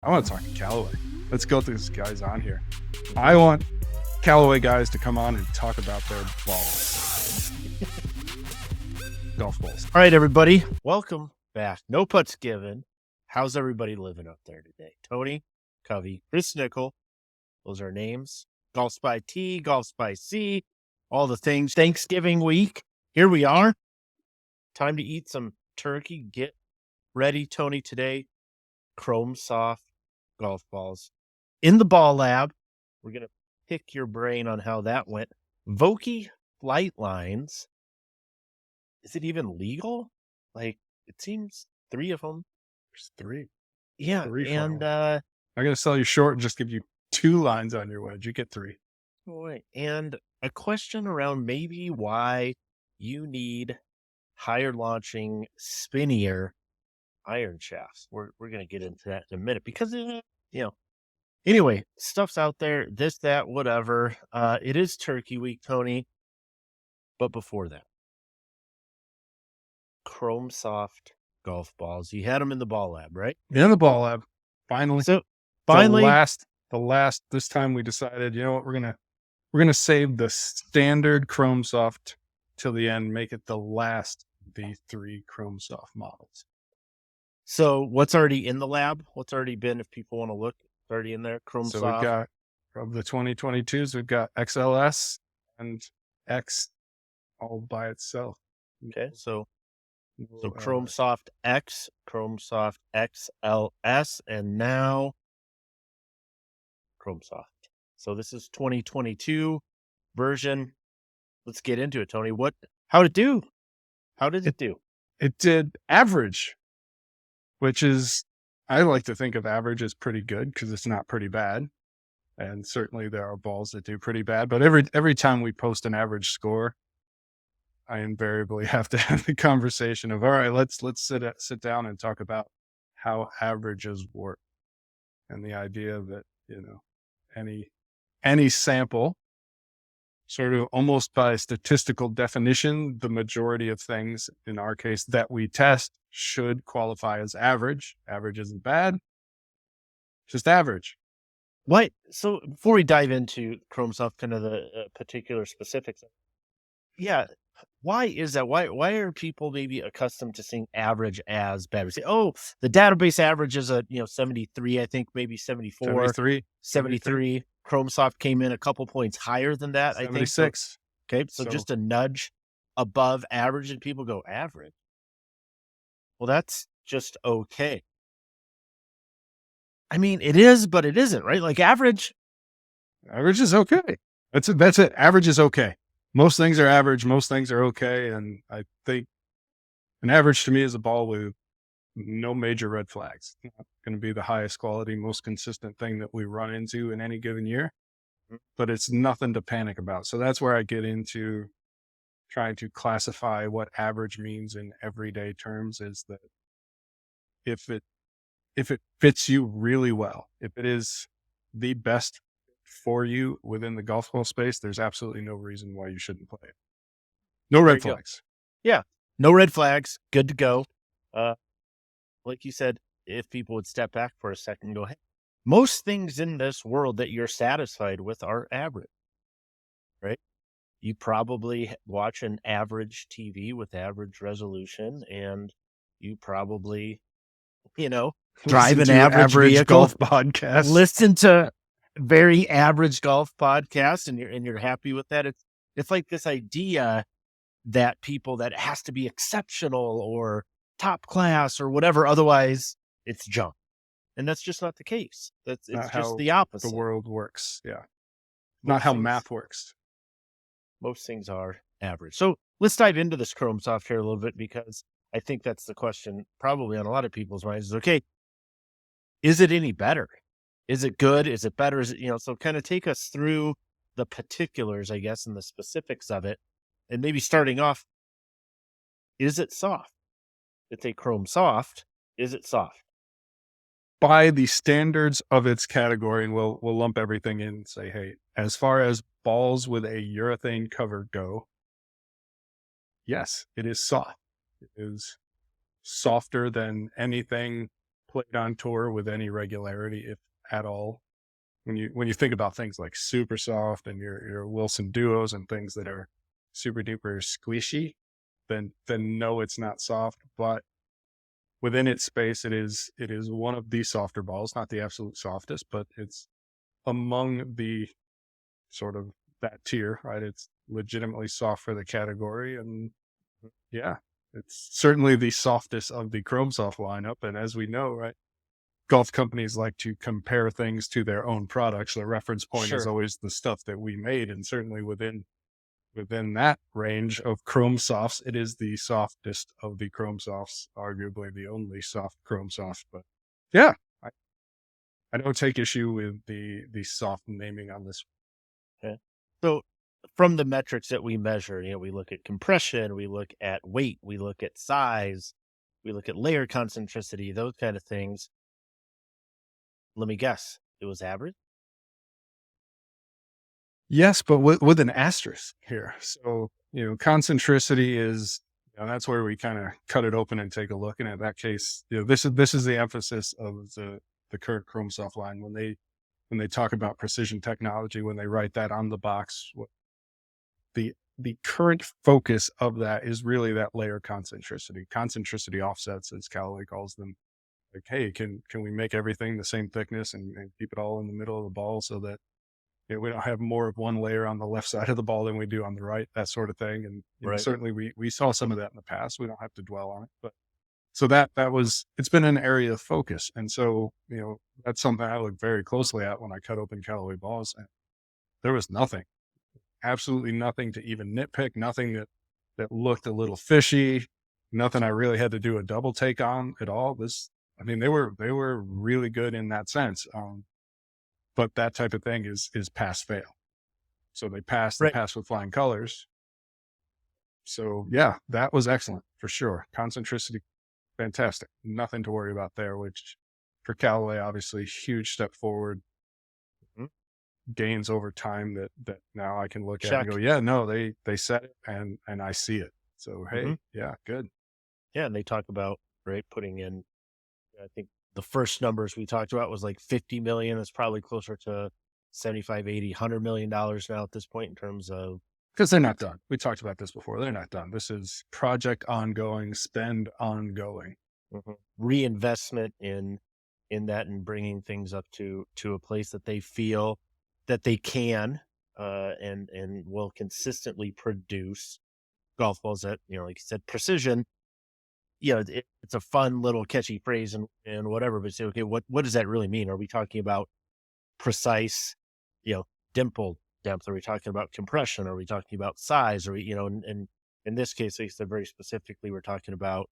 I want to talk to Callaway. Let's go through these guys on here. I want Callaway guys to come on and talk about their balls. Golf balls. All right, everybody. Welcome back. No putts given. How's everybody living up there today? Tony, Covey, Chris Nickel. Those are names. GolfSpy T, GolfSpy C, all the things. Thanksgiving week. Here we are. Time to eat some turkey. Get ready, Tony, today. Chrome soft golf balls in the ball lab. We're going to pick your brain on how that went. Vokey flight lines. Is it even legal? Like, it seems 3 of them. There's 3. Yeah. 3 and I'm going to sell you short and just give you 2 lines on your wedge. You get 3. Boy, and a question around maybe why you need higher launching, spinnier iron shafts. We're going to get into that in a minute because, anyway, stuff's out there, this, that, whatever. It is turkey week, Tony. But before that, Chrome soft golf balls. You had them in the ball lab, right? In the ball lab. Finally. So finally, the last, this time we decided, you know what, we're going to save the standard Chrome soft till the end, make it the last of the 3 Chrome soft models. So what's already in the lab? What's already been, if people want to look, it's already in there? Chrome soft. We've got, from the 2022s, we've got XLS and X all by itself. Okay, so Chrome Soft X, Chrome Soft XLS, and now Chrome Soft. So this is 2022 version. Let's get into it, Tony. How did it do? How did it do? It did average, which is, I like to think of average as pretty good because it's not pretty bad. And certainly there are balls that do pretty bad, but every time we post an average score, I invariably have to have the conversation of, all right, let's sit down and talk about how averages work. And the idea that, any sample, sort of almost by statistical definition, the majority of things, in our case, that we test should qualify as average. Average isn't bad, just average. What? So before we dive into Chrome Soft, kind of the particular specifics, yeah, why is that? Why are people maybe accustomed to seeing average as bad? We say, oh, the database average is 73, I think maybe 74, 73. Chrome Soft came in a couple points higher than that, 76. I think. So, okay, so just a nudge above average, and people go, average? Well, that's just okay. I mean, it is, but it isn't, right? Like average is okay. That's it. Average is okay. Most things are average. Most things are okay. And I think an average to me is a ball with no major red flags. It's not going to be the highest quality, most consistent thing that we run into in any given year, but it's nothing to panic about. So that's where I get into trying to classify what average means in everyday terms, is that if it fits you really well, if it is the best for you within the golf ball space, there's absolutely no reason why you shouldn't play it. No red flags. Yeah. No red flags. Good to go. Like you said, if people would step back for a second and go, hey, most things in this world that you're satisfied with are average, right? You probably watch an average TV with average resolution, and you probably, drive an average vehicle, golf podcast, listen to very average golf podcast, and you're happy with that. It's like this idea that people, that it has to be exceptional or top class or whatever, otherwise it's junk. And that's just not the case. It's just the opposite. The world works. Yeah. Not how math works. Most things are average. So let's dive into this Chrome Soft here a little bit, because I think that's the question probably on a lot of people's minds is, okay, is it any better? Is it good? Is it better? Is it, so kind of take us through the particulars, I guess, and the specifics of it. And maybe starting off, is it soft? It's a Chrome Soft. Is it soft? By the standards of its category, and we'll lump everything in and say, hey, as far as balls with a urethane cover go, yes, it is soft. It is softer than anything played on tour with any regularity, if at all. When you think about things like super soft and your Wilson duos and things that are super duper squishy, then no, it's not soft. But within its space, it is one of the softer balls, not the absolute softest, but it's among the sort of that tier, right? It's legitimately soft for the category, and yeah, it's certainly the softest of the Chrome Soft lineup. And as we know, right, golf companies like to compare things to their own products. The reference point is Sure. always the stuff that we made, and certainly within that range of Chrome Softs, it is the softest of the Chrome Softs, arguably the only soft Chrome Soft. But yeah, I, I don't take issue with the soft naming on this. Okay. So from the metrics that we measure, we look at compression, we look at weight, we look at size, we look at layer concentricity, those kind of things. Let me guess, it was average. Yes, but with an asterisk here. So, concentricity is, that's where we kind of cut it open and take a look. And in that case, this is the emphasis of the current Chrome Soft line when they talk about precision technology, when they write that on the box. The current focus of that is really that layer concentricity offsets, as Callaway calls them. Like, hey, can we make everything the same thickness and keep it all in the middle of the ball so that we don't have more of one layer on the left side of the ball than we do on the right, that sort of thing. And Right. certainly we saw some of that in the past. We don't have to dwell on it, but so it's been an area of focus. And so, that's something I look very closely at when I cut open Callaway balls. And there was nothing, absolutely nothing to even nitpick, nothing that looked a little fishy, nothing I really had to do a double take on at all. They were really good in that sense. But that type of thing is pass fail. So they passed Right. with flying colors. So yeah, that was excellent for sure. Concentricity, fantastic. Nothing to worry about there, which for Callaway, obviously huge step forward, Mhm. gains over time that now I can look at and Check. go, yeah, no, they said it and I see it. So, Mhm. hey, yeah, good. Yeah, and they talk about, right, putting in, I think the first numbers we talked about was like 50 million. It's probably closer to 75, 80, $100 million now at this point in terms of, Because they're not done. We talked about this before. They're not done. This is project ongoing, spend ongoing. reinvestment in that and bringing things up to a place that they feel that they can and will consistently produce golf balls that, like you said, precision. It's a fun little catchy phrase and whatever, but say, okay, what does that really mean? Are we talking about precise, dimple depth? Are we talking about compression? Are we talking about size? Or and in this case, they said very specifically, we're talking about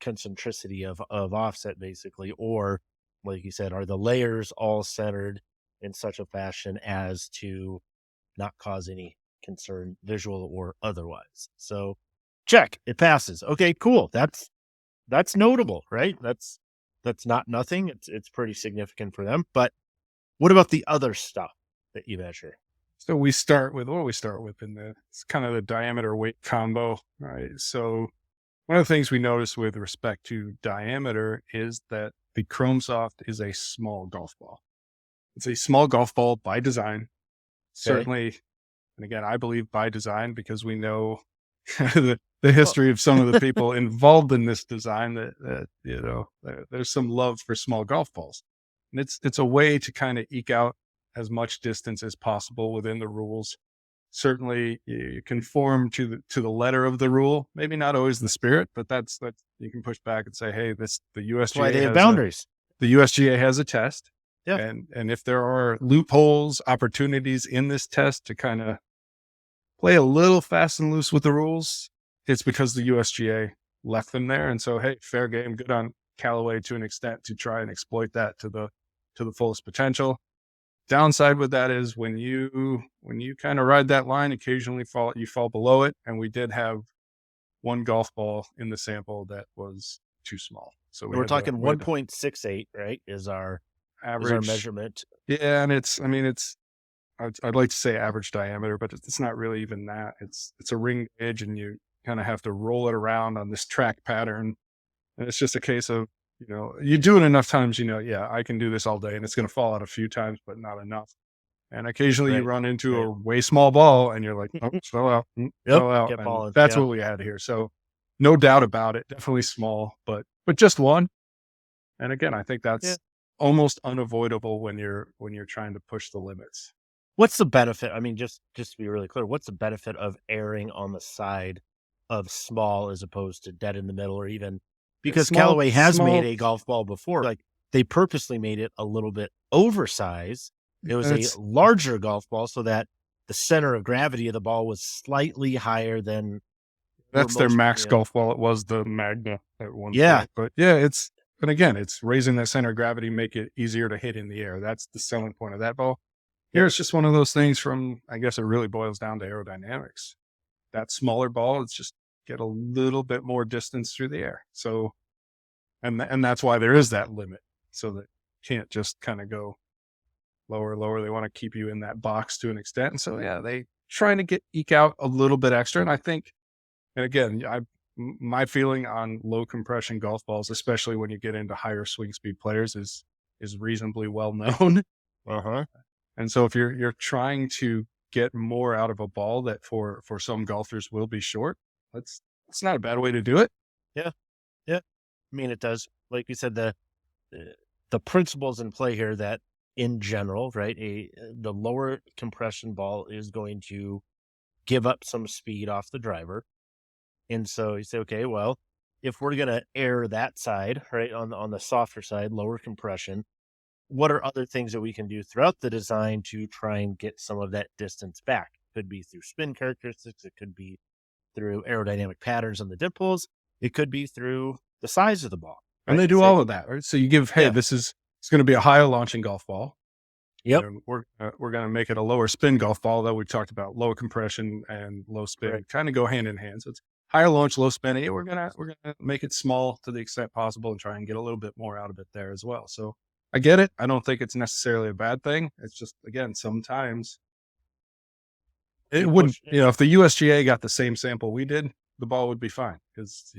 concentricity of offset, basically, or like you said, are the layers all centered in such a fashion as to not cause any concern, visual or otherwise? So, check, it passes. Okay, cool. That's notable, right? That's not nothing. It's pretty significant for them. But what about the other stuff that you measure? So we start with what do we start with it's kind of the diameter weight combo, right? So one of the things we notice with respect to diameter is that the Chrome Soft is a small golf ball. It's a small golf ball by design, Okay. certainly. And again, I believe by design because we know the Well, history of some of the people involved in this design there's some love for small golf balls. And it's a way to kind of eke out as much distance as possible within the rules. Certainly you conform to the letter of the rule, maybe not always the spirit, but that's you can push back and say, hey, the that's why USGA they have has boundaries. the USGA has a test. Yeah. And if there are loopholes, opportunities in this test to kind of play a little fast and loose with the rules, it's because the USGA left them there. And so, hey, fair game, good on Callaway to an extent to try and exploit that to the fullest potential. Downside with that is when you kind of ride that line, occasionally you fall below it. And we did have one golf ball in the sample that was too small. So And we're talking we had to 1.68, right? Is our average. measurement. Yeah. And I'd like to say average diameter, but it's not really even that. It's a ring edge and you kind of have to roll it around on this track pattern. And it's just a case of, you do it enough times, yeah, I can do this all day, and it's going to fall out a few times, but not enough. And occasionally you Right. run into a way small ball and you're like, oh, fell out, Yep. fell out. Kept And falling. that's Yeah. what we had here. So no doubt about it. Definitely small, but just one. And again, I think that's Yeah. almost unavoidable when you're trying to push the limits. What's the benefit? I mean, just to be really clear, what's the benefit of erring on the side of small as opposed to dead in the middle, or even because Callaway has made a golf ball before, like they purposely made it a little bit oversized. It was a larger golf ball so that the center of gravity of the ball was slightly higher than. That's their max golf ball. It was the Magna at one Yeah. point. But yeah, but again, it's raising that center of gravity, make it easier to hit in the air. That's the selling point of that ball. Here, it's just one of those things from, I guess it really boils down to aerodynamics. That smaller ball, it's just get a little bit more distance through the air. So, and that's why there is that limit. So that you can't just kind of go lower. They want to keep you in that box to an extent. And so, yeah, they trying to eke out a little bit extra. And I think, and again, my feeling on low compression golf balls, especially when you get into higher swing speed players, is reasonably well known. And so if you're trying to get more out of a ball that for some golfers will be short, that's not a bad way to do it. Yeah. I mean, it does, like you said, the principles in play here that in general, right, the lower compression ball is going to give up some speed off the driver. And so you say, okay, well, if we're going to err that side, right, on the softer side, lower compression, what are other things that we can do throughout the design to try and get some of that distance back? It could be through spin characteristics. It could be through aerodynamic patterns on the dimples. It could be through the size of the ball. Right? And they do all of that, right? So you give, hey, it's going to be a higher launching golf ball. Yep. We're going to make it a lower spin golf ball, though we talked about low compression and low spin kind of go hand in hand. So it's higher launch, low spin. Yeah, we're gonna make it small to the extent possible and try and get a little bit more out of it there as well. So I get it. I don't think it's necessarily a bad thing. It's just, again, sometimes it wouldn't, if the USGA got the same sample we did, the ball would be fine because,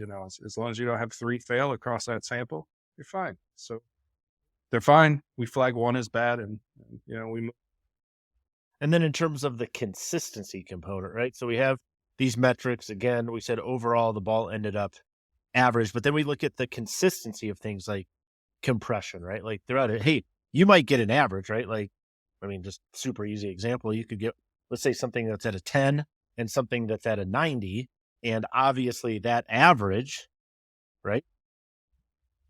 as long as you don't have 3 fail across that sample, you're fine. So they're fine. We flag one as bad and we. And then in terms of the consistency component, right? So we have these metrics. Again, we said overall the ball ended up average, but then we look at the consistency of things like compression, right? Like throughout it, hey, you might get an average, right? Like, I mean, just super easy example. You could get, let's say something that's at a 10 and something that's at a 90. And obviously that average, right,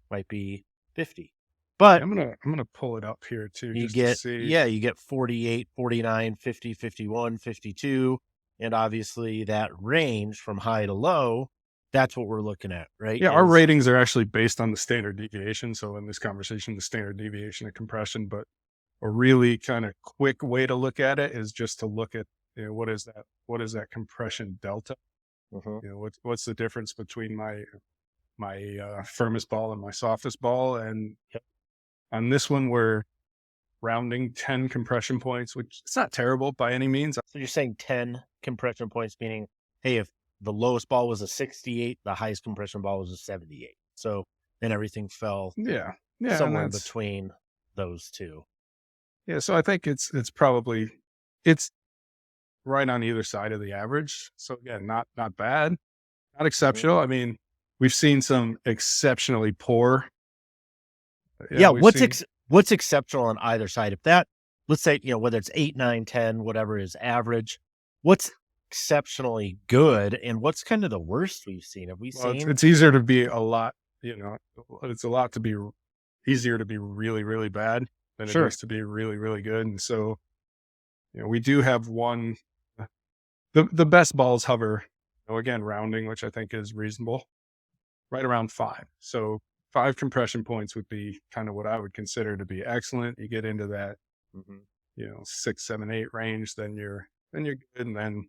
might be 50. But I'm gonna pull it up here too. You just get, to see. you get 48, 49, 50, 51, 52. And obviously that range from high to low, that's what we're looking at, right? Yeah, our ratings are actually based on the standard deviation. So in this conversation, the standard deviation of compression, but a really kind of quick way to look at it is just to look at, what is that compression delta? What's the difference between my firmest ball and my softest ball? And on this one, we're rounding 10 compression points, which it's not terrible by any means. So you're saying 10 compression points, meaning, hey, if the lowest ball was a 68, the highest compression ball was a 78. So then everything fell somewhere between those two. Yeah. So I think it's probably, it's right on either side of the average. So again, not bad, not exceptional. I mean, we've seen some exceptionally poor. What's exceptional on either side? If that, let's say, whether it's 8, 9, 10, whatever is average, what's exceptionally good and what's kind of the worst we've seen? Have we seen? It's easier to be a lot, it's a lot to be easier to be really, really bad than it is to be really, really good. And so, we do have one, the best balls hover, again, rounding, which I think is reasonable, right around 5. So 5 compression points would be kind of what I would consider to be excellent. You get into that, 6, 7, 8 range, then you're good. And then,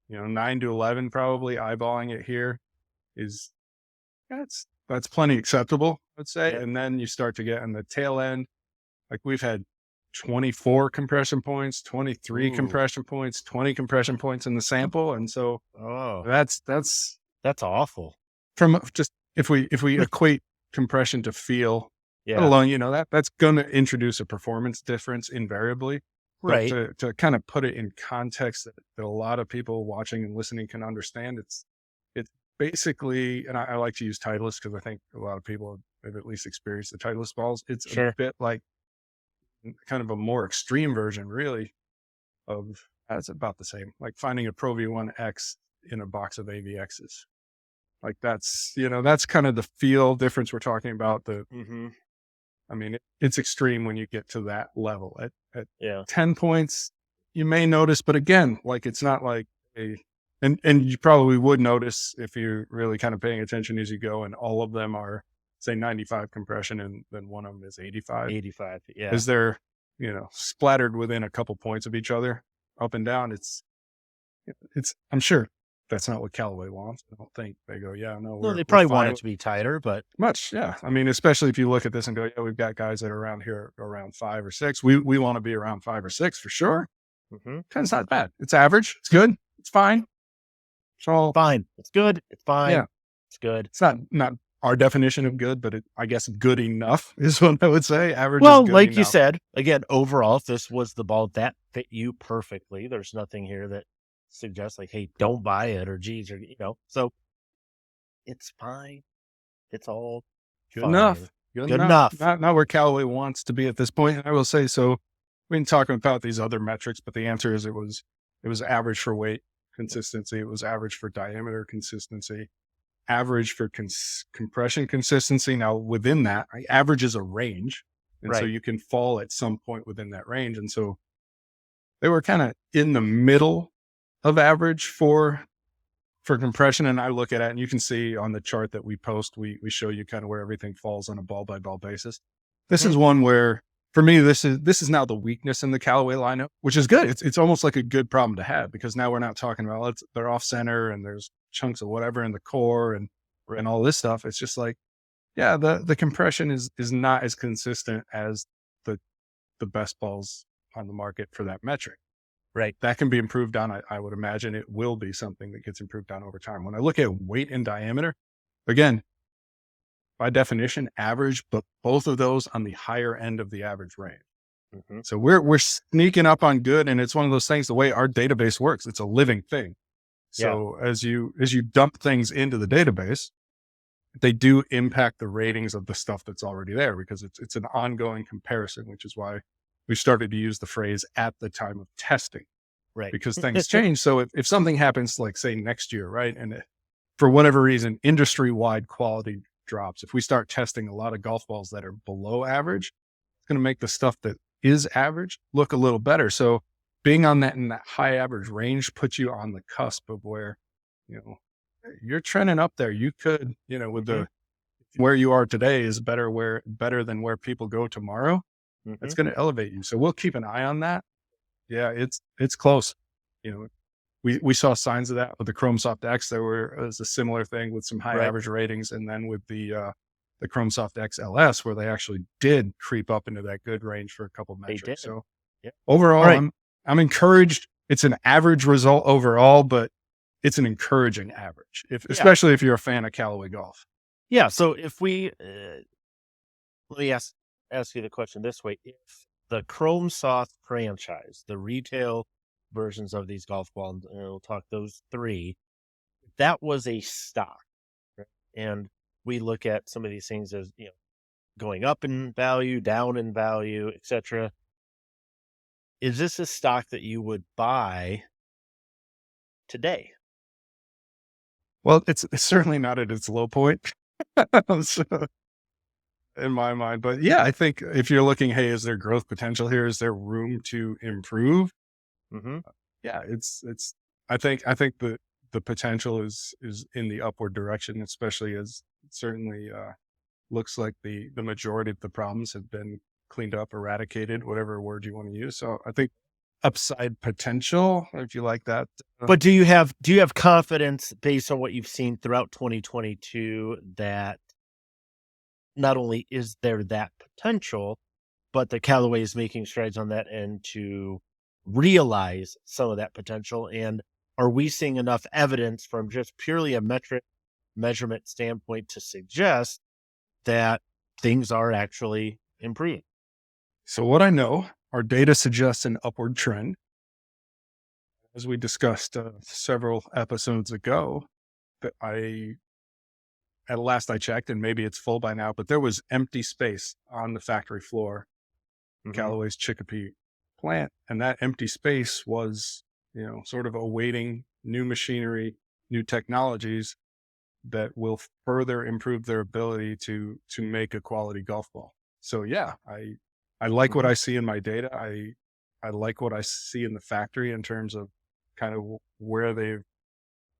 9 to 11, probably eyeballing it here is that's plenty acceptable, I'd say. And then you start to get on the tail end. Like we've had 24 compression points, 23 compression points, 20 compression points in the sample. And so that's awful. from just, if we equate compression to feel. Let Yeah. alone, that's going to introduce a performance difference invariably. But Right. to kind of put it in context that a lot of people watching and listening can understand, it's basically, and I like to use Titleist because I think a lot of people have at least experienced the Titleist balls. It's a Sure. bit like kind of a more extreme version, really, of that's about the same. Like finding a Pro V1X in a box of AVXs. Like that's kind of the feel difference we're talking about. Mm-hmm. I mean, it's extreme when you get to that level. At Yeah. 10 points, you may notice, but again, like it's not like and you probably would notice if you're really kind of paying attention as you go, and all of them are, say, 95 compression, and then one of them is 85. 85. Yeah. Is they're, splattered within a couple points of each other, up and down. I'm sure that's not what Callaway wants. I don't think they go, yeah, no, No, they we're probably fine want it with to be tighter, but much. Yeah. I mean, especially if you look at this and go, yeah, we've got guys that are around here around 5 or 6. We want to be around 5 or 6 for sure. mm-hmm. It's not bad. It's average. It's good. It's fine. It's all fine. It's good. It's fine. Yeah. It's good. It's not our definition of good, but I guess good enough is what I would say. Average Well, is good like you enough. said, again, overall, if this was the ball that fit you perfectly, there's nothing here that suggests like, hey, don't buy it or geez, or so it's fine. It's all Good fine. enough. Good enough. Not where Callaway wants to be at this point. And I will say, so we've been talking about these other metrics, but the answer is it was average for weight consistency. It was average for diameter consistency, average for compression consistency. Now within that, average is a range. And so Right. you can fall at some point within that range. And so they were kind of in the middle of average for compression. And I look at it and you can see on the chart that we post, we show you kind of where everything falls on a ball by ball basis. This is one where, for me, this is now the weakness in the Callaway lineup, which is good. It's almost like a good problem to have, because now we're not talking about they're off center and there's chunks of whatever in the core and all this stuff. It's just like, yeah, the compression is not as consistent as the best balls on the market for that metric. Right. That can be improved on. I would imagine it will be something that gets improved on over time. When I look at weight and diameter, again, by definition, average, but both of those on the higher end of the average range. Mm-hmm. So we're sneaking up on good. And it's one of those things, the way our database works, it's a living thing. So as you dump things into the database, they do impact the ratings of the stuff that's already there, because it's an ongoing comparison, which is why we started to use the phrase at the time of testing, Right. because things change. So if something happens, like say next year, right, and for whatever reason, industry-wide quality drops, if we start testing a lot of golf balls that are below average, it's going to make the stuff that is average look a little better. So being in that high average range puts you on the cusp of where, you're trending up there. You could, with the where you are today is better than where people go tomorrow. That's going to elevate you. So we'll keep an eye on that. Yeah, it's close. We saw signs of that with the Chrome Soft X. It was a similar thing with some high average ratings, and then with the Chrome Soft X LS, where they actually did creep up into that good range for a couple of metrics. So overall, I'm encouraged. It's an average result overall, but it's an encouraging average, especially if you're a fan of Callaway golf. Yeah. So if we let me ask you the question this way: if the Chrome Soft franchise, the retail versions of these golf balls, and we'll talk those three, that was a stock, right? And we look at some of these things as going up in value, down in value, etc. Is this a stock that you would buy today? Well, it's certainly not at its low point. So, in my mind, but yeah, I think if you're looking, hey, is there growth potential here? Is there room to improve? Yeah, it's. I think the potential is in the upward direction, especially as it certainly looks like the majority of the problems have been cleaned up, eradicated, whatever word you want to use. So I think upside potential, if you like that. But do you have confidence based on what you've seen throughout 2022 that not only is there that potential, but the Callaway is making strides on that end to realize some of that potential? And are we seeing enough evidence from just purely a measurement standpoint to suggest that things are actually improving. So what I know, our data suggests an upward trend. As we discussed several episodes ago, that at last I checked, and maybe it's full by now, but there was empty space on the factory floor, Callaway's Chicopee plant. And that empty space was, sort of awaiting new machinery, new technologies that will further improve their ability to make a quality golf ball. So yeah, I like what I see in my data. I like what I see in the factory in terms of kind of where they've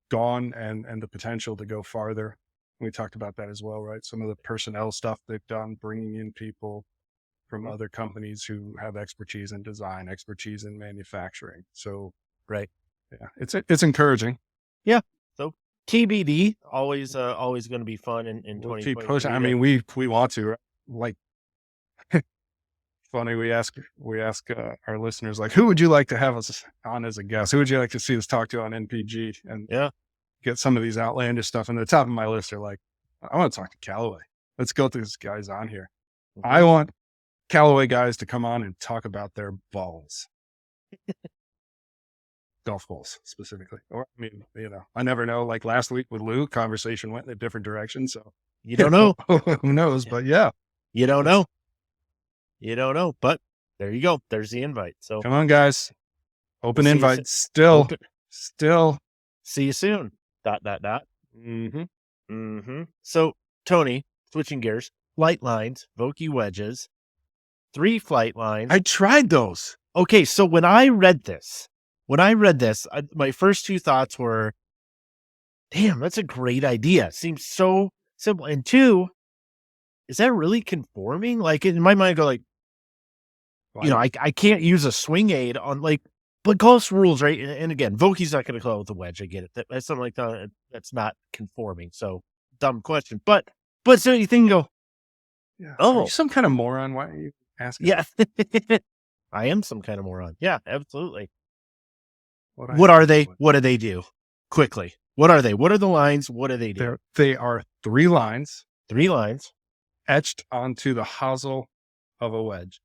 gone and the potential to go farther. We talked about that as well, right? Some of the personnel stuff they've done, bringing in people from other companies who have expertise in design, expertise in manufacturing. So, Right. yeah, it's encouraging. Yeah. So TBD, always going to be fun in We'll 2023. keep pushing. I mean, we want to, like, funny. We ask our listeners, like, who would you like to have us on as a guest? Who would you like to see us talk to on NPG? And get some of these outlandish stuff. And the top of my list are like, I want to talk to Callaway. Let's go through these guys on here. I want Callaway guys to come on and talk about their balls. Golf balls specifically. Or, I mean, I never know. Like last week with Lou, conversation went in a different direction. So You don't know. Who knows? But yeah. You don't know. You don't know. But there you go. There's the invite. So come on, guys. Open We'll invite. Still. See you soon. ... So, Tony, switching gears, flight lines, Vokey wedges, 3 flight lines. I tried those. Okay, so when I read this, my first 2 thoughts were, damn, that's a great idea. Seems so simple. And 2, is that really conforming? Like in my mind, I go like, I can't use a swing aid on but golf's rules, right? And again, Vokey's not going to call it with a wedge. I get it. That's something like that. That's not conforming. So dumb question. But so you think, go, yeah. Oh, are you some kind of moron? Why are you asking? Yeah, I am some kind of moron. Yeah, absolutely. What are they? What do they do? Quickly. What are they? What are the lines? What do they do? They are 3 lines. 3 lines etched onto the hosel of a wedge.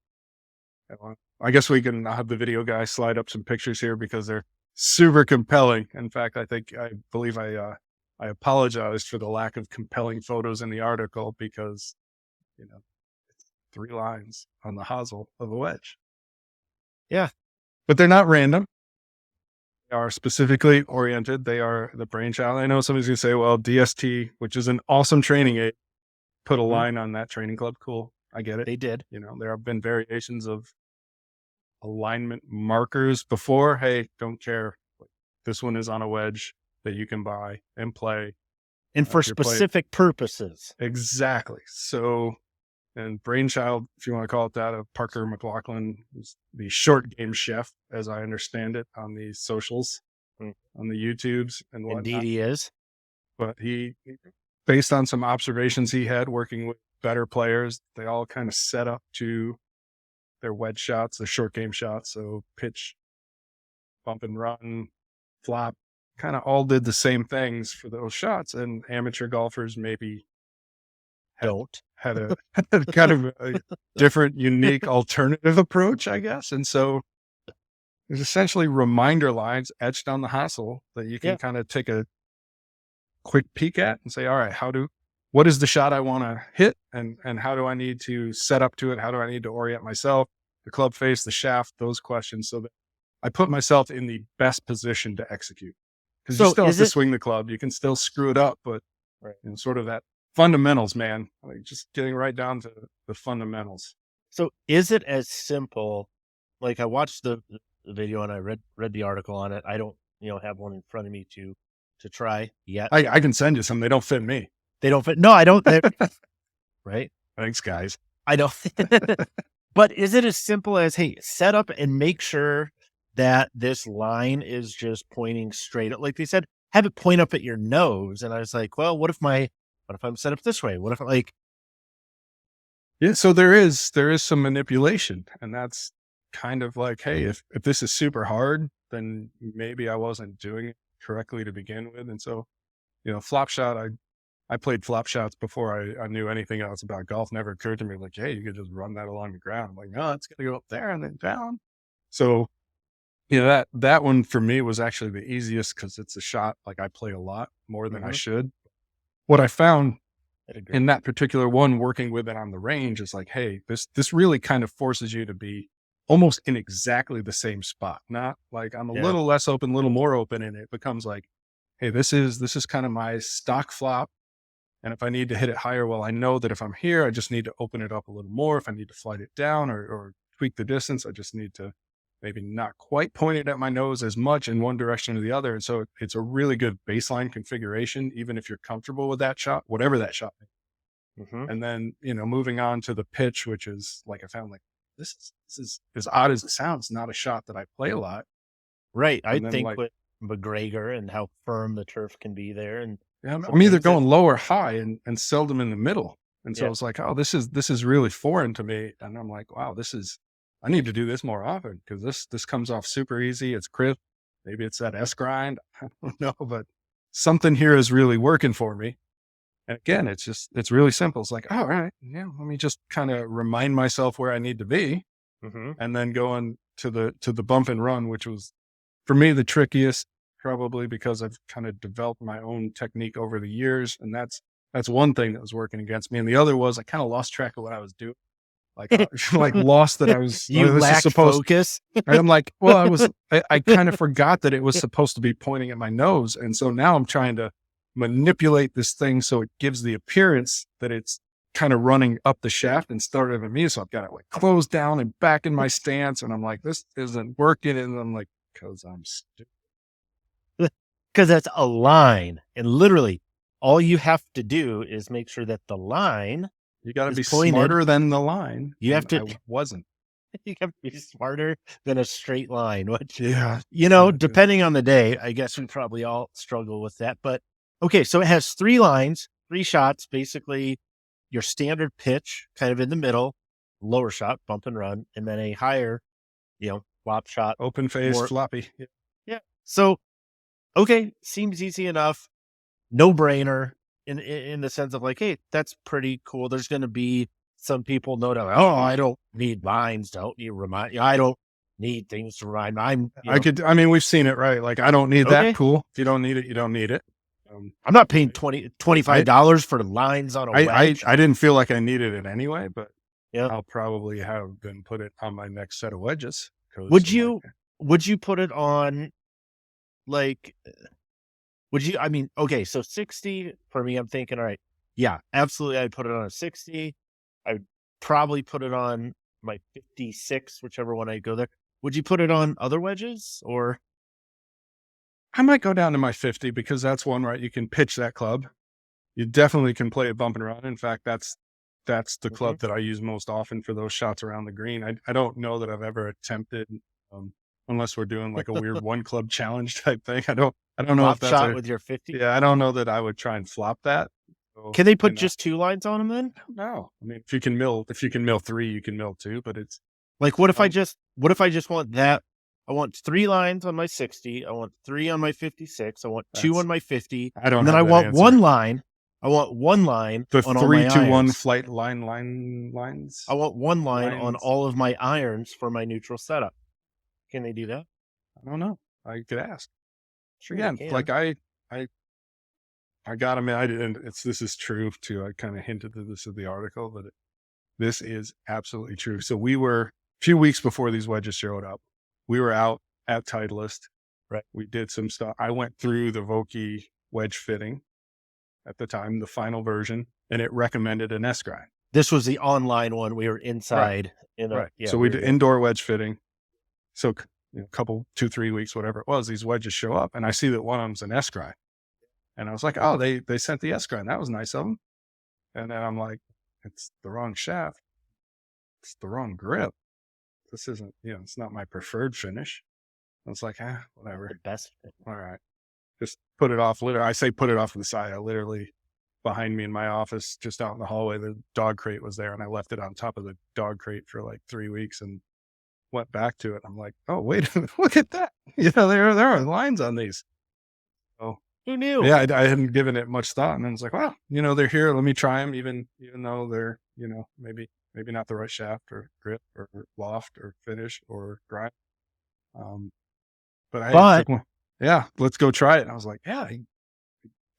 I guess we can have the video guy slide up some pictures here because they're super compelling. In fact, I believe I apologized for the lack of compelling photos in the article because, it's 3 lines on the hosel of a wedge. Yeah. But they're not random. They are specifically oriented. They are the brainchild. I know somebody's going to say, well, DST, which is an awesome training aid, put a line on that training club. Cool. I get it. They did. There have been variations of alignment markers before. Hey, don't care. This one is on a wedge that you can buy and play. And for specific purposes. Exactly. So, and brainchild, if you want to call it that, of Parker McLaughlin, is the short game chef, as I understand it, on the socials, on the YouTubes and whatnot. Indeed he is. But he, based on some observations he had working with better players, they all kind of set up to their wedge shots, their short game shots. So pitch, bump and run, flop, kind of all did the same things for those shots. And amateur golfers maybe had a kind of a different, unique, alternative approach, I guess. And so there's essentially reminder lines etched on the hosel that you can kind of take a quick peek at and say, all right, what is the shot I want to hit? And how do I need to set up to it? How do I need to orient myself? The club face, the shaft, those questions, so that I put myself in the best position to execute. Because you still have to swing the club. You can still screw it up, but sort of that fundamentals, man. Like just getting right down to the fundamentals. So is it as simple? Like I watched the video and I read the article on it. I don't, have one in front of me to try yet. I can send you some. They don't fit me. They don't fit. No, I don't. Right. Thanks, guys. I don't. But is it as simple as, hey, set up and make sure that this line is just pointing straight up? Like they said, have it point up at your nose. And I was like, well, what if I'm set up this way? What if Yeah. So there is some manipulation, and that's kind of like, hey, if this is super hard, then maybe I wasn't doing it correctly to begin with. And so, flop shot, I played flop shots before I knew anything else about golf. Never occurred to me like, hey, you could just run that along the ground. I'm like, no, it's going to go up there and then down. So, that one for me was actually the easiest because it's a shot like I play a lot more than I should. What I found in that particular one, working with it on the range, is like, hey, this really kind of forces you to be almost in exactly the same spot. Not like I'm a little less open, a little more open, and it becomes like, hey, this is kind of my stock flop. And if I need to hit it higher, well, I know that if I'm here, I just need to open it up a little more. If I need to flight it down or tweak the distance, I just need to maybe not quite point it at my nose as much in one direction or the other. And so it's a really good baseline configuration, even if you're comfortable with that shot, whatever that shot may be. And then, moving on to the pitch, which is like, I found like, this is as odd as it sounds, not a shot that I play a lot. Right. I then, think like, with McGregor and how firm the turf can be there. And I'm either going low or high and seldom in the middle. And so it's like, oh, this is really foreign to me. And I'm like, wow, I need to do this more often because this comes off super easy. It's crisp. Maybe it's that S grind. I don't know, but something here is really working for me. And again, it's really simple. It's like, all right, let me just kind of remind myself where I need to be. And then going to the bump and run, which was for me the trickiest, probably because I've kind of developed my own technique over the years. And that's one thing that was working against me. And the other was I kind of lost track of what I was doing. Like, lost that I was, you lacked focus. Right? I'm like, well, I kind of forgot that it was supposed to be pointing at my nose. And so now I'm trying to manipulate this thing so it gives the appearance that it's kind of running up the shaft instead of at me. So I've got it like closed down and back in my stance. And I'm like, this isn't working. And I'm like, because I'm stupid. Because that's a line. And literally all you have to do is make sure that the line, you got to be smarter than the line. You have to. I wasn't. You have to be smarter than a straight line, which, depending on the day, I guess we probably all struggle with that. But okay, so it has 3 lines, 3 shots, basically your standard pitch kind of in the middle, lower shot, bump and run, and then a higher, flop shot. Open face, floppy. Yeah. So, okay, seems easy enough. No brainer in the sense of like, hey, that's pretty cool. There's going to be some people know that, I don't need lines. Don't need remind. I don't need things to remind me. We've seen it, right? Like, I don't need that. Cool. If you don't need it, you don't need it. I'm not paying $25 for lines on a wedge. I didn't feel like I needed it anyway, but I'll probably have been put it on my next set of wedges. Would you put it on like, okay, so 60 for me, I'm thinking, all right, yeah, absolutely. I'd put it on a 60. I would probably put it on my 56, whichever one I go there. Would you put it on other wedges or? I might go down to my 50 because that's one, right? You can pitch that club. You definitely can play a bump and run. In fact, that's the club that I use most often for those shots around the green. I don't know that I've ever attempted, unless we're doing like a weird one club challenge type thing. I don't know if that's shot with your 50. Yeah, I don't know that I would try and flop that. So, can they put just 2 lines on them then? No. I mean, if you can mill 3, you can mill 2, but it's like, what if I just want that? I want 3 lines on my 60. I want 3 on my 56. I want 2 on my 50. I don't. And then I want answer. 1 line. I want 1 line. The on 3, all my 2, 1 irons. flight lines. I want 1 line on all of my irons for my neutral setup. Can they do that? I don't know. I could ask. Sure. Again, like I got him. I didn't. This is true too. I kind of hinted to this in the article, but this is absolutely true. So we were a few weeks before these wedges showed up. We were out at Titleist. Right. We did some stuff. I went through the Vokey wedge fitting at the time, the final version, and it recommended an S grind. This was the online one. We were inside. Right. So we did indoor wedge fitting. So a couple, 2-3 weeks, whatever it was, these wedges show up, and I see that one of them's an S grind. And I was like, oh, they sent the S grind. That was nice of them. And then I'm like, it's the wrong shaft. It's the wrong grip. This isn't, it's not my preferred finish. I was like, whatever. The best. All right. Just put it off. I say put it off to the side. I literally, behind me in my office, just out in the hallway, the dog crate was there, and I left it on top of the dog crate for like 3 weeks and went back to it. I'm like, oh, wait a minute, look at that. There are lines on these. So Who knew? Yeah, I hadn't given it much thought, and then it's like, wow, they're here. Let me try them, even though they're maybe not the right shaft or grip or loft or finish or grind. Um, but I But took one. Yeah, let's go try it. And I was like, yeah, I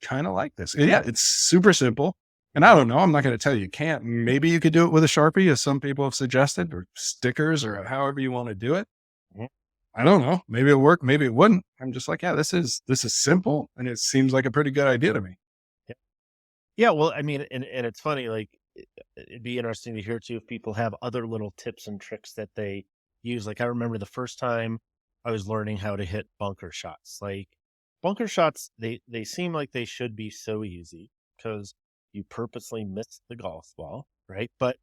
kind of like this. And yeah, it's super simple. And I don't know. I'm not going to tell you you can't. Maybe you could do it with a Sharpie, as some people have suggested, or stickers, or however you want to do it. Mhm. I don't know. Maybe it'll work. Maybe it wouldn't. I'm just like, yeah, this is simple, and it seems like a pretty good idea to me. Yeah, well, I mean, and it's funny, like it'd be interesting to hear too if people have other little tips and tricks that they use. Like I remember the first time I was learning how to hit bunker shots. Like bunker shots, they seem like they should be so easy because you purposely miss the golf ball, right? But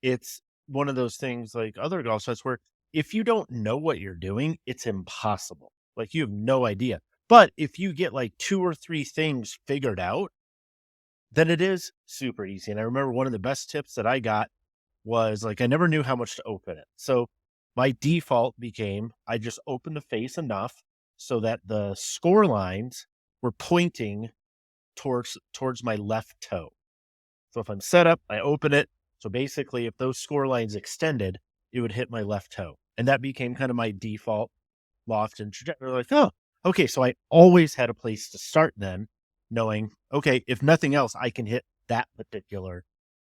it's one of those things like other golf shots where if you don't know what you're doing, it's impossible. Like you have no idea. But if you get like 2 or 3 things figured out, then it is super easy. And I remember one of the best tips that I got was like, I never knew how much to open it. So my default became I just opened the face enough so that the score lines were pointing towards my left toe. So if I'm set up, I open it. So basically, if those score lines extended, it would hit my left toe. And that became kind of my default loft and trajectory. Like, oh, okay. So I always had a place to start then, knowing, okay, if nothing else, I can hit that particular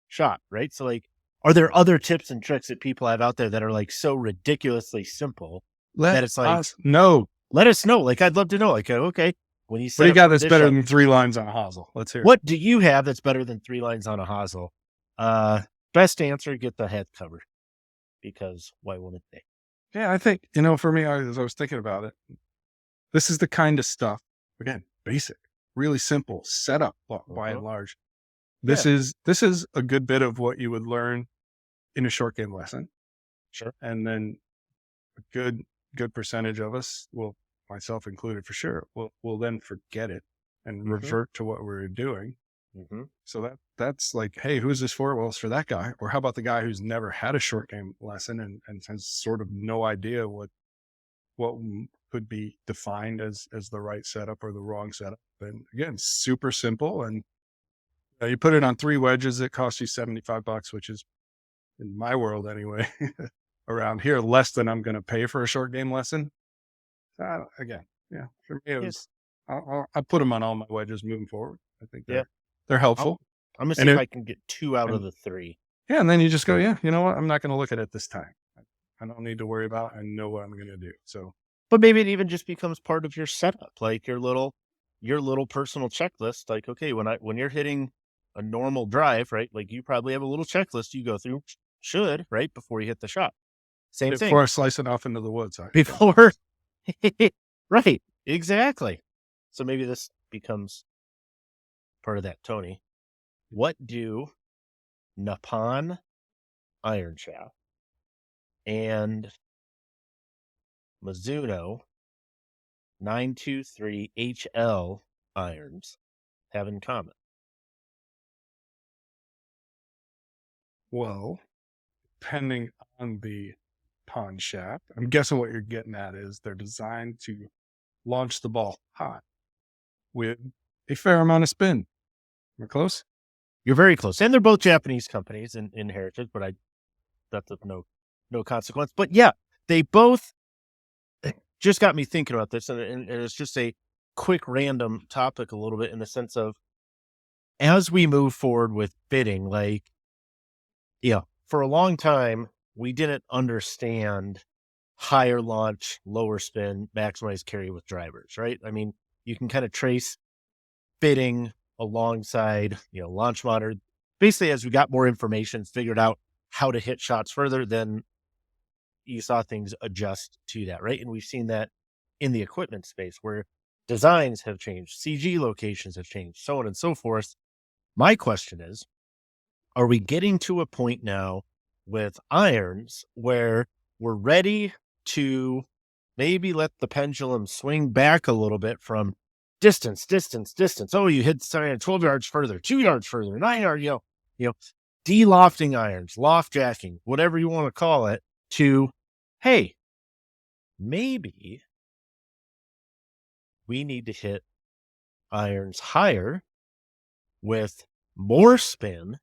shot, right? So like, are there other tips and tricks that people have out there that are like so ridiculously simple that Let it's like, us know. let us know. Like, I'd love to know. Like, okay, when you What set do you up got for that's this better shot, than 3 lines on a hosel? Let's hear it. what do you have that's better than 3 lines on a hosel? Best answer, get the head covered, because why wouldn't they? Yeah, I think, for me, as I was thinking about it, this is the kind of stuff, again, basic, really simple setup by and large. Yeah, This is a good bit of what you would learn in a short game lesson. sure. And then a good percentage of us, well, myself included for sure, will then forget it and revert to what we were doing. So that's like, hey, who's this for? Well, it's for that guy. Or how about the guy who's never had a short game lesson and has sort of no idea what could be defined as the right setup or the wrong setup. And again, super simple. And you put it on 3 wedges, it costs you $75, which is, in my world anyway, around here, less than I'm going to pay for a short game lesson. Again, yeah, for me, it was, I put them on all my wedges moving forward. I think Yeah. they're helpful. I'm gonna see And if it, I can get 2 out of and the 3. yeah, and then you just go, yeah, you know what? I'm not going to look at it this time. I don't need to worry about it. I know what I'm going to do. So But maybe it even just becomes part of your setup, like your little personal checklist. Like, okay, when you're hitting a normal drive, right? Like you probably have a little checklist you go through, should, right, before you hit the shot. Same before thing. I slice it off into the woods, Before right, exactly. So maybe this becomes part of that, Tony. What do Nippon iron shaft and Mizuno 923 HL irons have in common? well, depending on the pond shaft, I'm guessing what you're getting at is they're designed to launch the ball high with a fair amount of spin. We're close. You're very close. And they're both Japanese companies in heritage, but that's of no consequence. But yeah, they both just got me thinking about this. And it's just a quick random topic a little bit in the sense of as we move forward with bidding, like, yeah, for a long time, we didn't understand higher launch, lower spin, maximize carry with drivers, right? I mean, you can kind of trace bidding alongside, launch monitor. Basically, as we got more information, figured out how to hit shots further, then you saw things adjust to that, right? And we've seen that in the equipment space where designs have changed, CG locations have changed, so on and so forth. My question is, are we getting to a point now with irons where we're ready to maybe let the pendulum swing back a little bit from distance? Oh, you hit 12 yards further, 2 yards further, 9 yards, de-lofting irons, loft jacking, whatever you want to call it, to, hey, maybe we need to hit irons higher with more spin,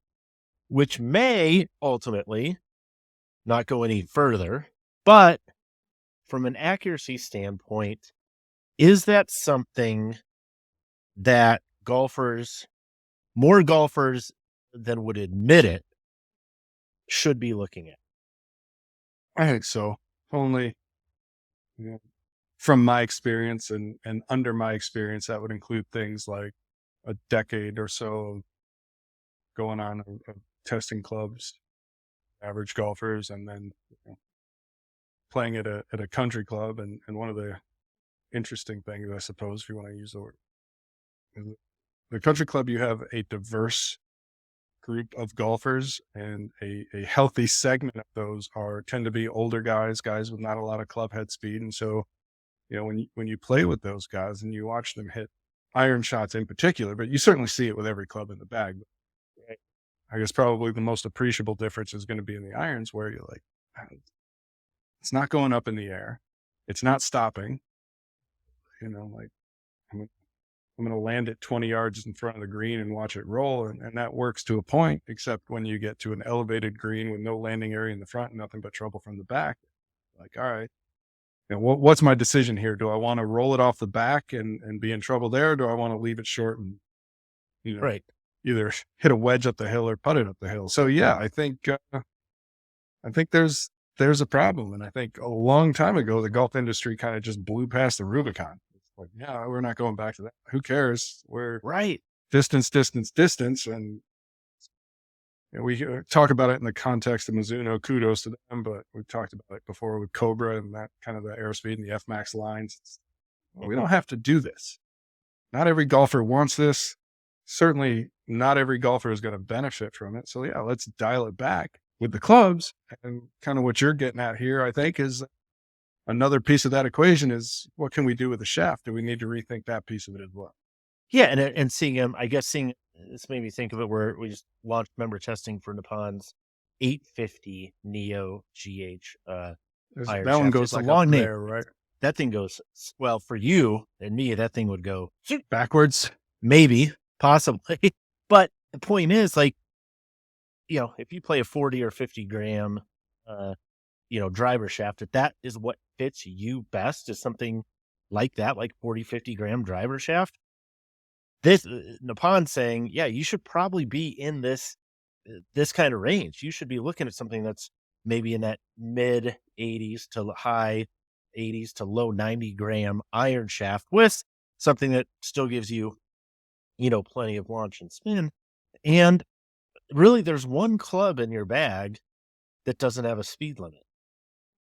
which may ultimately not go any further. But from an accuracy standpoint, is that something that more golfers than would admit it, should be looking at? I think so. Only, you know, from my experience and under my experience, that would include things like a decade or so of going on of testing clubs, average golfers, and then playing at a country club. And one of the interesting things, I suppose, if you want to use the word, is the country club, you have a diverse group of golfers, and a healthy segment of those tend to be older guys with not a lot of club head speed. And so, when you play with those guys and you watch them hit iron shots in particular, but you certainly see it with every club in the bag. Right. I guess probably the most appreciable difference is going to be in the irons, where you're like, it's not going up in the air, it's not stopping. Like I'm going to land it 20 yards in front of the green and watch it roll. And that works to a point, except when you get to an elevated green with no landing area in the front, nothing but trouble from the back. Like, all right, what's my decision here? Do I want to roll it off the back and be in trouble there? Or do I want to leave it short and, Right. either hit a wedge up the hill or putt it up the hill? So yeah, I think there's a problem. And I think a long time ago, the golf industry kind of just blew past the Rubicon. Like, yeah, we're not going back to that. Who cares? We're Right. distance. And we talk about it in the context of Mizuno. Kudos to them, but we've talked about it before with Cobra and that kind of the airspeed and the F Max lines. We don't have to do this. Not every golfer wants this. Certainly not every golfer is going to benefit from it. So yeah, let's dial it back with the clubs. And kind of what you're getting at here, I think, is another piece of that equation is, what can we do with the shaft? Do we need to rethink that piece of it as well? Yeah, and seeing him, this made me think of it where we just launched member testing for Nippon's 850 Neo GH That iron one shaft. goes It's a like long up name. there, right? That thing goes, well, for you and me, that thing would go Backwards. maybe, possibly. But the point is, like, if you play a 40 or 50 gram, driver shaft, if that is what fits you best, is something like that, like 40, 50 gram driver shaft. This Nippon saying, yeah, you should probably be in this kind of range. You should be looking at something that's maybe in that mid 80s to high 80s to low 90 gram iron shaft with something that still gives you, plenty of launch and spin. And really, there's one club in your bag that doesn't have a speed limit.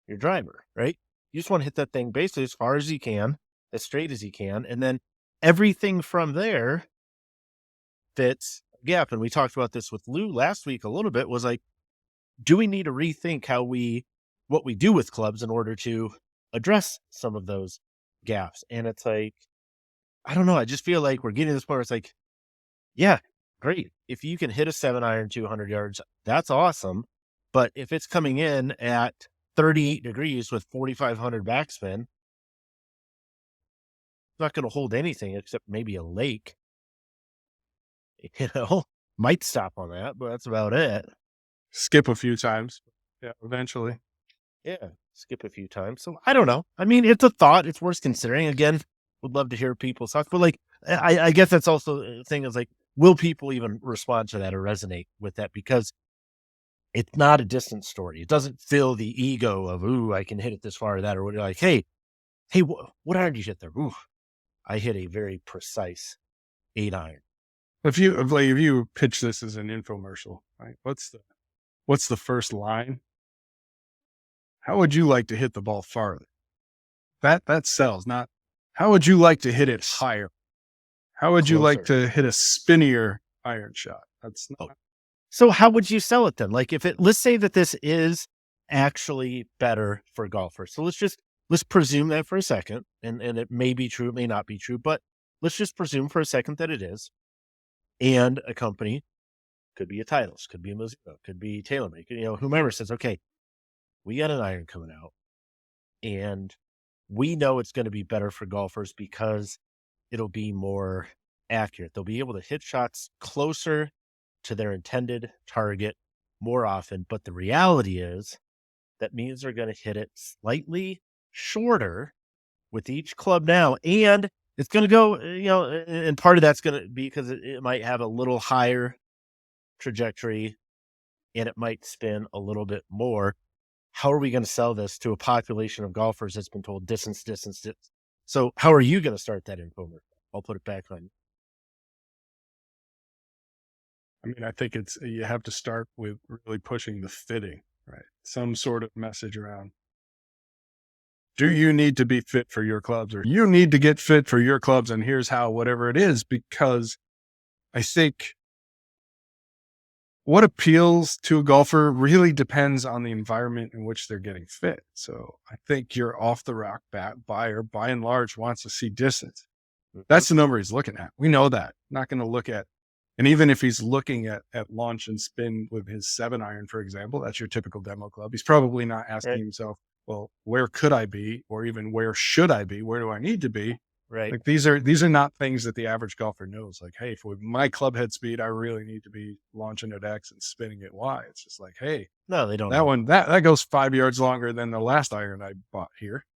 Your driver, right? You just want to hit that thing basically as far as you can, as straight as you can. And then everything from there fits a gap. And we talked about this with Lou last week a little bit, was like, do we need to rethink what we do with clubs in order to address some of those gaps? And it's like, I don't know. I just feel like we're getting to this point where it's like, yeah, great. If you can hit a 7-iron 200 yards, that's awesome. But if it's coming in at 38 degrees with 4,500 backspin, it's not going to hold anything except maybe a lake. Might stop on that, but that's about it. Skip a few times. Yeah, eventually. Yeah, skip a few times. So I don't know. I mean, it's a thought. It's worth considering. Again, would love to hear people's thoughts. But like, I guess that's also the thing is like, will people even respond to that or resonate with that? Because it's not a distant story. It doesn't fill the ego of, ooh, I can hit it this far or that. Or what, like, hey, what iron did you hit there? Ooh, I hit a very precise 8-iron. If you pitch this as an infomercial, right? What's the first line? How would you like to hit the ball farther? That sells. Not how would you like to hit it higher? How would you like to hit a spinnier iron shot? That's not. So how would you sell it then? Like let's say that this is actually better for golfers. So let's presume that for a second, and it may be true, it may not be true, but let's just presume for a second that it is. And a company, could be a Titleist, could be a Mizuno, could be TaylorMade, whomever says, okay, we got an iron coming out and we know it's going to be better for golfers because it'll be more accurate. They'll be able to hit shots closer to their intended target more often. But the reality is that means they're going to hit it slightly shorter with each club now. And it's going to go, and part of that's going to be because it might have a little higher trajectory and it might spin a little bit more. How are we going to sell this to a population of golfers that's been told distance, distance, distance? So how are you going to start that infomercial? I'll put it back on you. I mean, I think you have to start with really pushing the fitting, right? Some sort of message around, do you need to be fit for your clubs, or you need to get fit for your clubs, and here's how, whatever it is, because I think what appeals to a golfer really depends on the environment in which they're getting fit. So I think your off the rack buyer, by and large, wants to see distance. That's the number he's looking at. We know that. Not going to look at, and even if he's looking at launch and spin with his 7-iron, for example, that's your typical demo club. He's probably not asking himself, well, where could I be? Or even where should I be? Where do I need to be? Right. Like these are not things that the average golfer knows. Like, hey, with my club head speed, I really need to be launching at X and spinning at Y. It's just like, hey, no, they don't. That one that goes 5 yards longer than the last iron I bought here.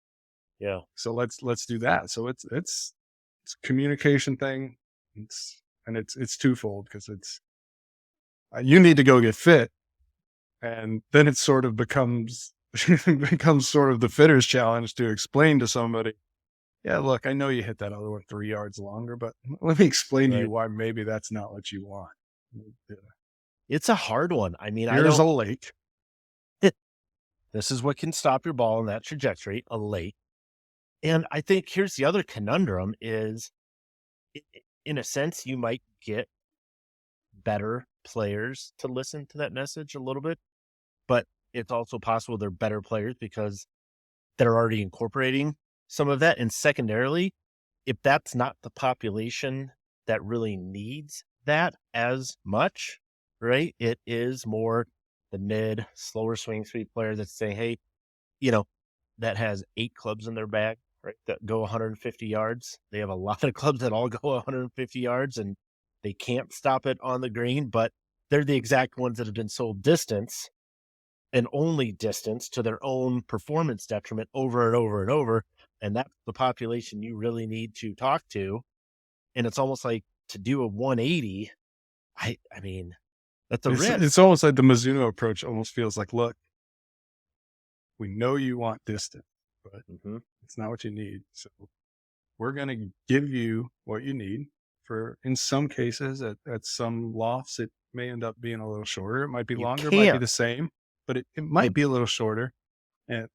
Yeah. So let's do that. So it's a communication thing. It's twofold, because it's you need to go get fit, and then it sort of becomes sort of the fitter's challenge to explain to somebody, yeah, look, I know you hit that other one 3 yards longer, but let me explain to you why maybe that's not what you want. Yeah. It's a hard one. I mean, here's a lake. This is what can stop your ball in that trajectory, a lake. And I think here's the other conundrum is, in a sense, you might get better players to listen to that message a little bit, but it's also possible they're better players because they're already incorporating some of that. And secondarily, if that's not the population that really needs that as much, right? It is more the mid, slower swing speed player that's saying, hey, that has 8 clubs in their bag, right? That go 150 yards. They have a lot of clubs that all go 150 yards and they can't stop it on the green, but they're the exact ones that have been sold distance and only distance to their own performance detriment over and over and over. And that's the population you really need to talk to. And it's almost like to do a 180. I mean, that's a risk. It's almost like the Mizuno approach almost feels like, look, we know you want distance, but it's not what you need. So we're going to give you what you need. For, in some cases, at some lofts, it may end up being a little shorter. It might be longer, it might be the same, but it might be a little shorter. And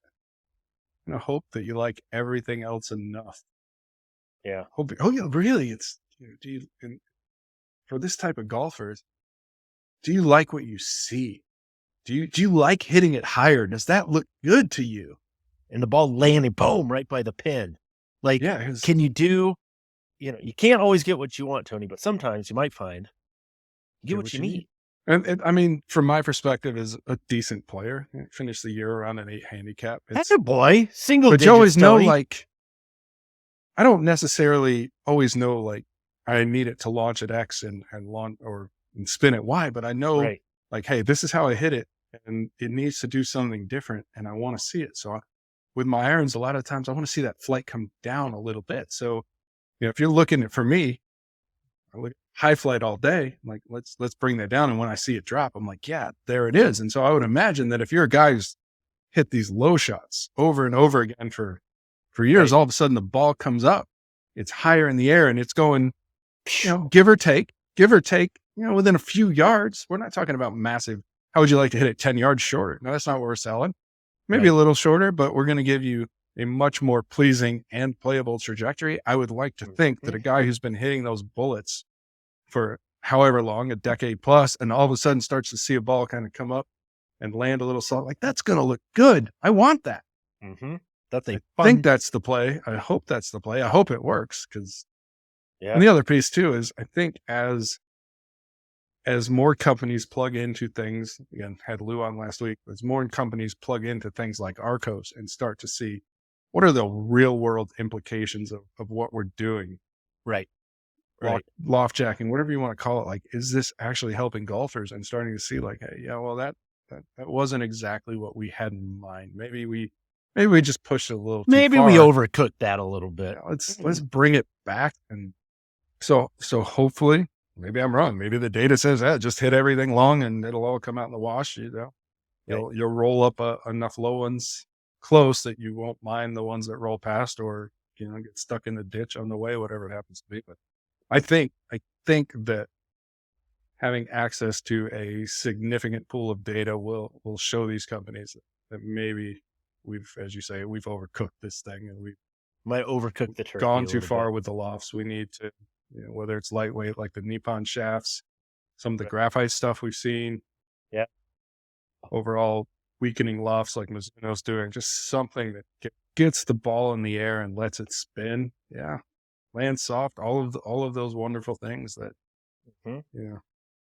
hope that you like everything else enough. Yeah. Really? It's, for this type of golfers, do you like what you see? Do you like hitting it higher? Does that look good to you? And the ball landing, boom, right by the pin. Like, can you do, you can't always get what you want, Tony, but sometimes you might find you get what you need. And I mean, from my perspective, as a decent player, finished the year around an 8 handicap. That's a boy, single digits. But you always know, Tony. like, I don't necessarily always know, like, I need it to launch at X and launch and spin at Y, but I know, like, hey, this is how I hit it, and it needs to do something different, and I want to see it. So with my irons, a lot of times I want to see that flight come down a little bit. So, if you're looking at, for me, I look at high flight all day, I'm like, let's bring that down. And when I see it drop, I'm like, yeah, there it is. And so I would imagine that if you're a guy who's hit these low shots over and over again for years, all of a sudden the ball comes up, it's higher in the air, and it's going, give or take, within a few yards. We're not talking about massive. How would you like to hit it 10 yards shorter? No, that's not what we're selling. Maybe a little shorter, but we're going to give you a much more pleasing and playable trajectory. I would like to think that a guy who's been hitting those bullets for however long, a decade plus, and all of a sudden starts to see a ball kind of come up and land a little soft, like, that's going to look good. I want that. That's I think that's the play. I hope that's the play. I hope it works, because and the other piece too is, I think as more companies plug into things, again, had Lou on last week, as more companies plug into things like Arcos and start to see what are the real world implications of what we're doing. Right. Right. loft jacking, whatever you want to call it. Like, is this actually helping golfers? And starting to see like, hey, yeah, well, that wasn't exactly what we had in mind. Maybe we just pushed it a little too Maybe far. we overcooked that a little bit. Yeah, let's bring it back. And so hopefully, maybe I'm wrong. Maybe the data says that just hit everything long and it'll all come out in the wash. You'll roll up enough low ones close that you won't mind the ones that roll past or get stuck in the ditch on the way, whatever it happens to be. But I think that having access to a significant pool of data will show these companies that maybe as you say, we've overcooked this thing and we've Might overcook the turkey. gone a too little far bit. with the lofts. We need to, whether it's lightweight like the Nippon shafts, some of the graphite stuff we've seen. Yeah. Overall weakening lofts like Mizuno's doing, just something that gets the ball in the air and lets it spin. Yeah. Land soft, all of those wonderful things that,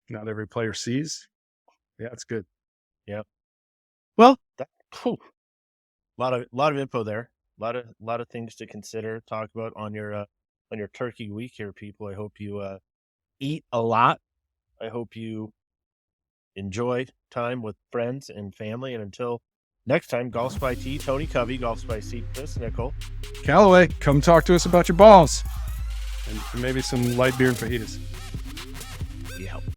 not every player sees. Yeah, it's good. Yeah. Well, a lot of info there. A lot of things to consider, talk about on your turkey week here, people. I hope you eat a lot. I hope you enjoy time with friends and family. And until next time, Golf Spy T, Tony Covey, Golf Spy C, Chris Nickel. Callaway, come talk to us about your balls and maybe some light beer and fajitas.